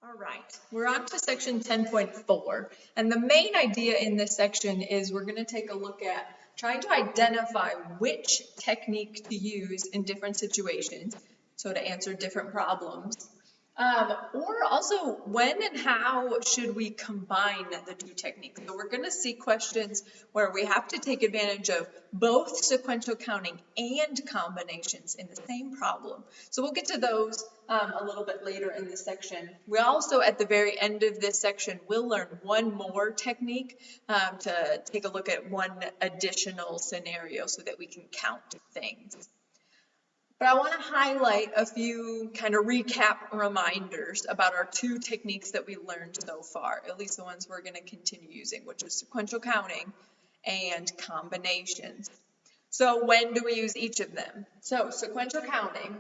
All right, we're on to section 10.4, and the main idea in this section is we're going to take a look at trying to identify which technique to use in different situations, so to answer different problems, or also when and how should we combine the two techniques. So we're going to see questions where we have to take advantage of both sequential counting and combinations in the same problem. So we'll get to those a little bit later in this section. We also, at the very end of this section, will learn one more technique to take a look at one additional scenario so that we can count things. But I want to highlight a few kind of recap reminders about our two techniques that we learned so far, at least the ones we're going to continue using, which is sequential counting and combinations. So when do we use each of them? So sequential counting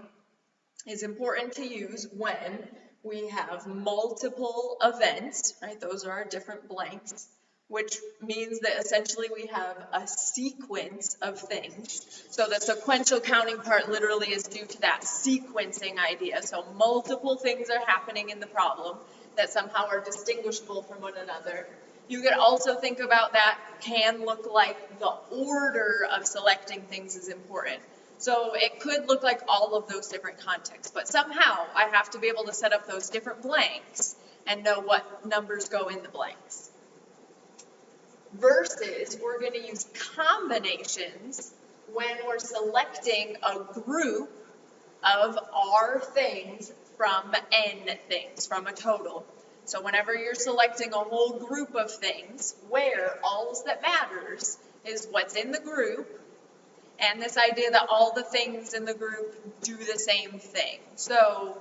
is important to use when we have multiple events, right? Those are our different blanks, which means that essentially we have a sequence of things. So the sequential counting part literally is due to that sequencing idea. So multiple things are happening in the problem that somehow are distinguishable from one another. You could also think about that can look like the order of selecting things is important. So it could look like all of those different contexts, but somehow I have to be able to set up those different blanks and know what numbers go in the blanks. Versus we're going to use combinations when we're selecting a group of R things from N things, from a total. So whenever you're selecting a whole group of things, where all that matters is what's in the group, and this idea that all the things in the group do the same thing. So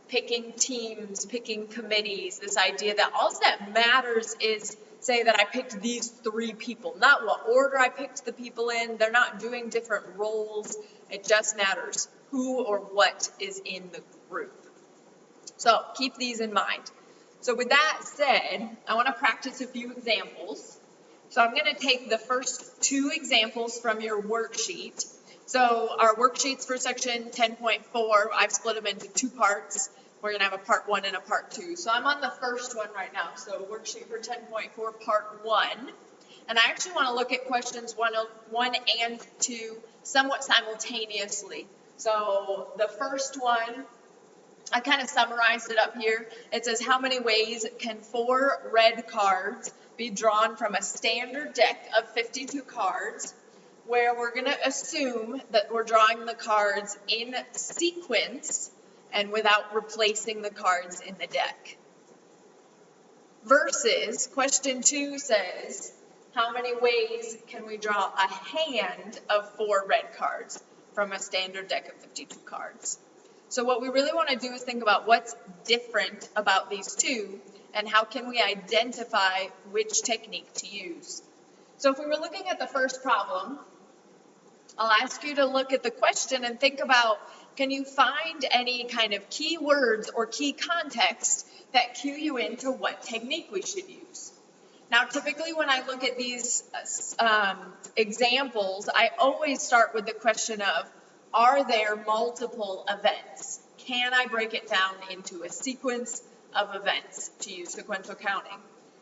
picking teams, picking committees, this idea that all that matters is, say that I picked these three people, not what order I picked the people in, they're not doing different roles, it just matters who or what is in the group. So keep these in mind. So with that said, I want to practice a few examples. So I'm going to take the first two examples from your worksheet. So our worksheets for section 10.4, I've split them into two parts. We're going to have a part 1 and a part 2. So I'm on the first one right now. So worksheet for 10.4, part 1. And I actually want to look at questions 1 and 2 somewhat simultaneously. So the first one, I kind of summarized it up here. It says, how many ways can 4 red cards be drawn from a standard deck of 52 cards, where we're going to assume that we're drawing the cards in sequence and without replacing the cards in the deck. Versus question 2 says, how many ways can we draw a hand of 4 red cards from a standard deck of 52 cards? So what we really want to do is think about what's different about these two and how can we identify which technique to use. So if we were looking at the first problem, I'll ask you to look at the question and think about, can you find any kind of key words or key context that cue you into what technique we should use? Now, typically when I look at these examples, I always start with the question of, are there multiple events? Can I break it down into a sequence of events to use sequential counting?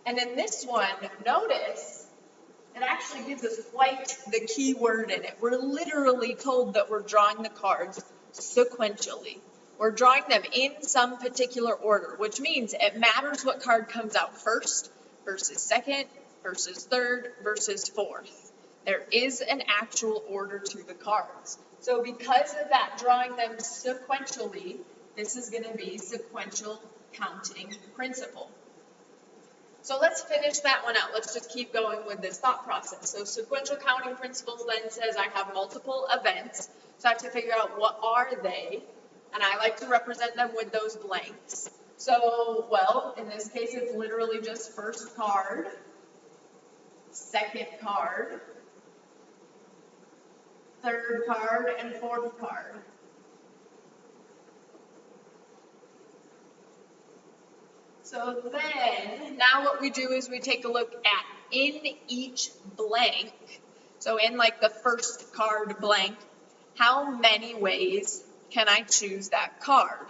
And in this one, notice it actually gives us quite the key word in it. We're literally told that we're drawing the cards sequentially. We're drawing them in some particular order, which means it matters what card comes out first versus second versus third versus fourth. There is an actual order to the cards. So because of that, drawing them sequentially, this is going to be sequential counting principle. So let's finish that one out. Let's just keep going with this thought process. So sequential counting principles then says I have multiple events. So I have to figure out what are they, and I like to represent them with those blanks. So, well, in this case, it's literally just first card, second card, third card, and fourth card. So then, now what we do is we take a look at in each blank, so in like the first card blank, how many ways can I choose that card?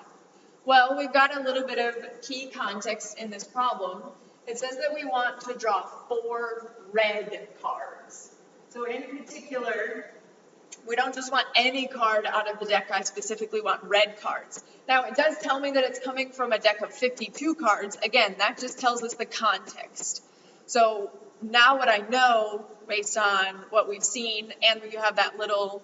Well, we've got a little bit of key context in this problem. It says that we want to draw 4 red cards. So in particular, we don't just want any card out of the deck, I specifically want red cards. Now, it does tell me that it's coming from a deck of 52 cards. Again, that just tells us the context. So now what I know, based on what we've seen, and you have that little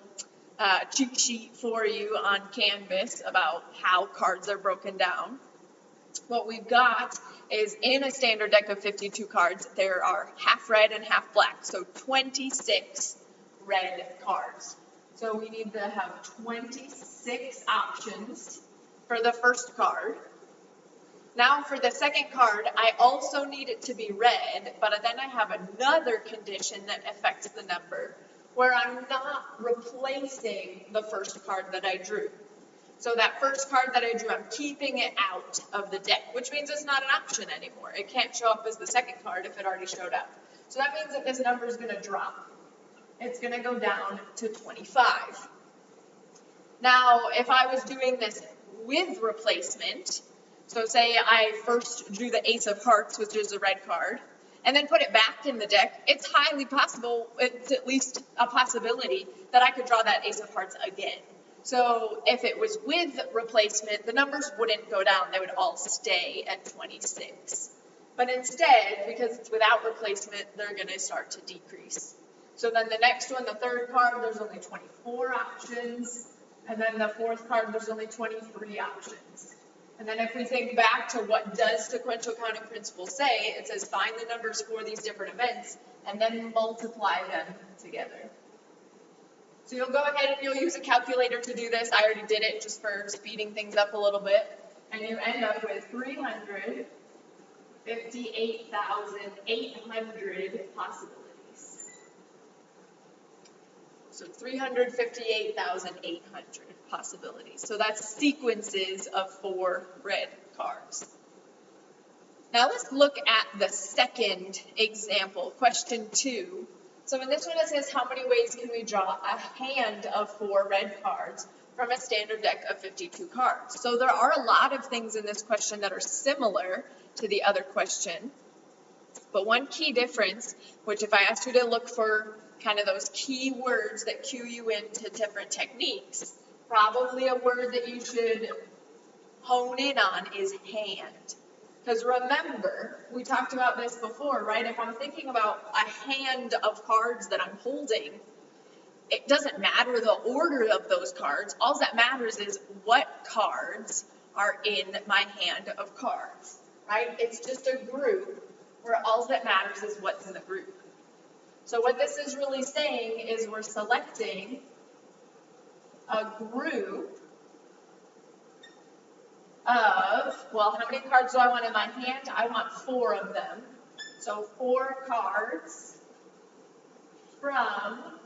cheat sheet for you on Canvas about how cards are broken down. What we've got is in a standard deck of 52 cards, there are half red and half black, so 26 red cards. So we need to have 26 options for the first card. Now for the second card, I also need it to be red, but then I have another condition that affects the number where I'm not replacing the first card that I drew. So that first card that I drew, I'm keeping it out of the deck, which means it's not an option anymore. It can't show up as the second card if it already showed up. So that means that this number is going to drop. It's going to go down to 25. Now, if I was doing this with replacement, so say I first drew the Ace of Hearts, which is a red card, and then put it back in the deck, it's highly possible, it's at least a possibility, that I could draw that Ace of Hearts again. So if it was with replacement, the numbers wouldn't go down, they would all stay at 26. But instead, because it's without replacement, they're going to start to decrease. So then the next one, the third card, there's only 24 options, and then the fourth card, there's only 23 options. And then if we think back to what does sequential counting principle say, it says find the numbers for these different events and then multiply them together. So you'll go ahead and you'll use a calculator to do this. I already did it just for speeding things up a little bit. And you end up with 358,800 possibilities. So 358,800 possibilities. So that's sequences of 4 red cards. Now let's look at the second example, question 2. So in this one it says how many ways can we draw a hand of 4 red cards from a standard deck of 52 cards. So there are a lot of things in this question that are similar to the other question. But one key difference, which if I asked you to look for kind of those key words that cue you into different techniques, probably a word that you should hone in on is hand. Because remember, we talked about this before, right? If I'm thinking about a hand of cards that I'm holding, it doesn't matter the order of those cards. All that matters is what cards are in my hand of cards, right? It's just a group where all that matters is what's in the group. So what this is really saying is we're selecting a group of, well, how many cards do I want in my hand? I want 4 of them. So 4 cards from,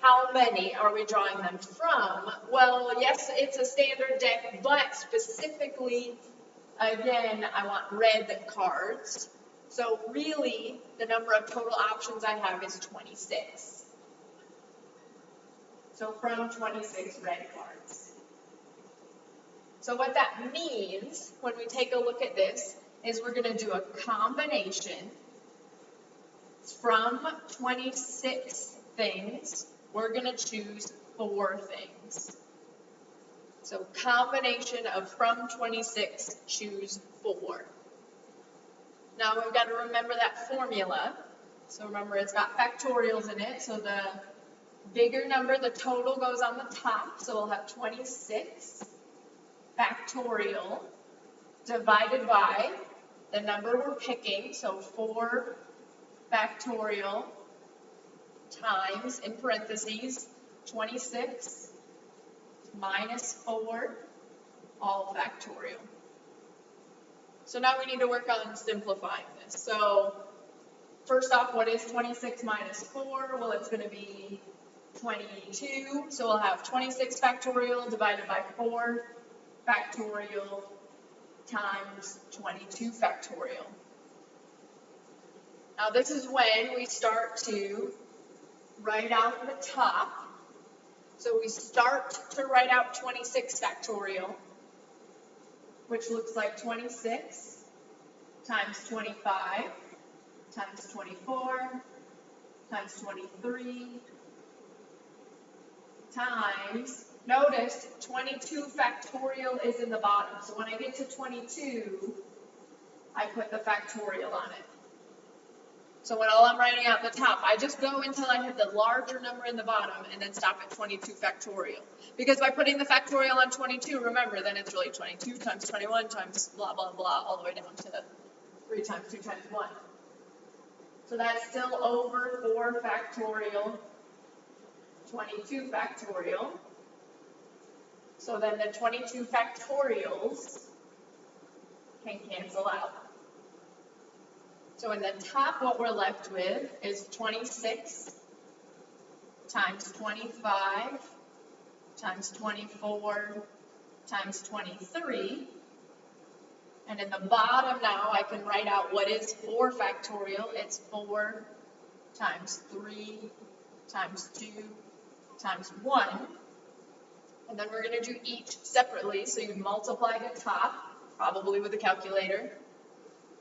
how many are we drawing them from? Well, yes, it's a standard deck, but specifically, again, I want red cards. So really, the number of total options I have is 26. So from 26 red cards. So what that means when we take a look at this is we're going to do a combination from 26 things. We're going to choose 4 things. So combination of from 26, choose 4. Now we've got to remember that formula. So remember it's got factorials in it. So the bigger number, the total goes on the top. So we'll have 26 factorial divided by the number we're picking. So 4 factorial times, in parentheses, 26 minus 4, all factorial. So now we need to work on simplifying this. So first off, what is 26 minus 4? Well, it's going to be 22. So we'll have 26 factorial divided by 4 factorial times 22 factorial. Now this is when we start to write out the top. So we start to write out 26 factorial. which looks like 26 times 25 times 24 times 23 times, notice 22 factorial is in the bottom. So when I get to 22, I put the factorial on it. So when all I'm writing out the top, I just go until I hit the larger number in the bottom and then stop at 22 factorial. Because by putting the factorial on 22, remember, then it's really 22 times 21 times blah, blah, blah, all the way down to 3 times 2 times 1. So that's still over 4 factorial, 22 factorial. So then the 22 factorials can cancel out. So in the top, what we're left with is 26 times 25 times 24 times 23. And in the bottom now, I can write out what is 4 factorial. It's 4 times 3 times 2 times 1. And then we're going to do each separately. So you multiply the top, probably with a calculator.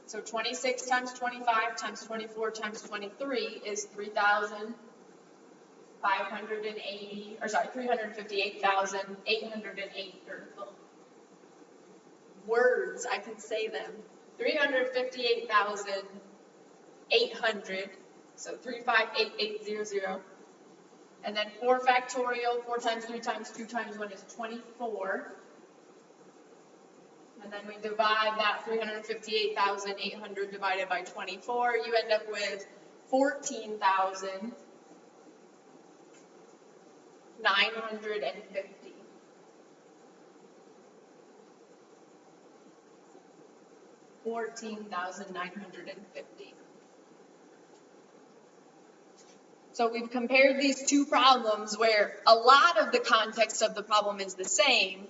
So 26 times 25 times 24 times 23 is 358,808 words. I can say them. 358,800. So 358800. And then 4 factorial, 4 times 3 times 2 times 1 is 24. And then we divide that 358,800 divided by 24. You end up with 14,950. 14,950. So we've compared these two problems where a lot of the context of the problem is the same,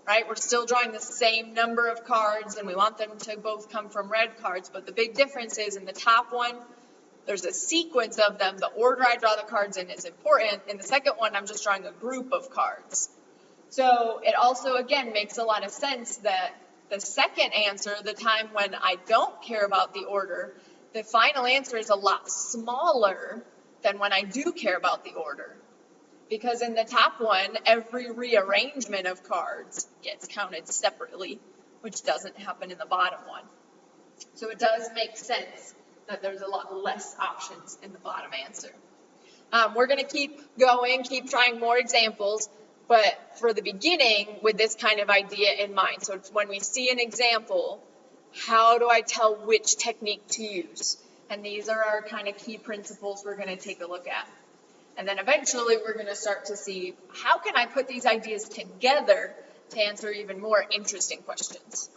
right? We're still drawing the same number of cards and we want them to both come from red cards, but the big difference is in the top one, there's a sequence of them. The order I draw the cards in is important. In the second one, I'm just drawing a group of cards. So it also, again, makes a lot of sense that the second answer, the time when I don't care about the order, the final answer is a lot smaller than when I do care about the order. Because in the top one, every rearrangement of cards gets counted separately, which doesn't happen in the bottom one. So it does make sense that there's a lot less options in the bottom answer. We're going to keep going, keep trying more examples, but for the beginning, with this kind of idea in mind. So it's when we see an example, how do I tell which technique to use? And these are our kind of key principles we're going to take a look at. And then eventually we're going to start to see how can I put these ideas together to answer even more interesting questions.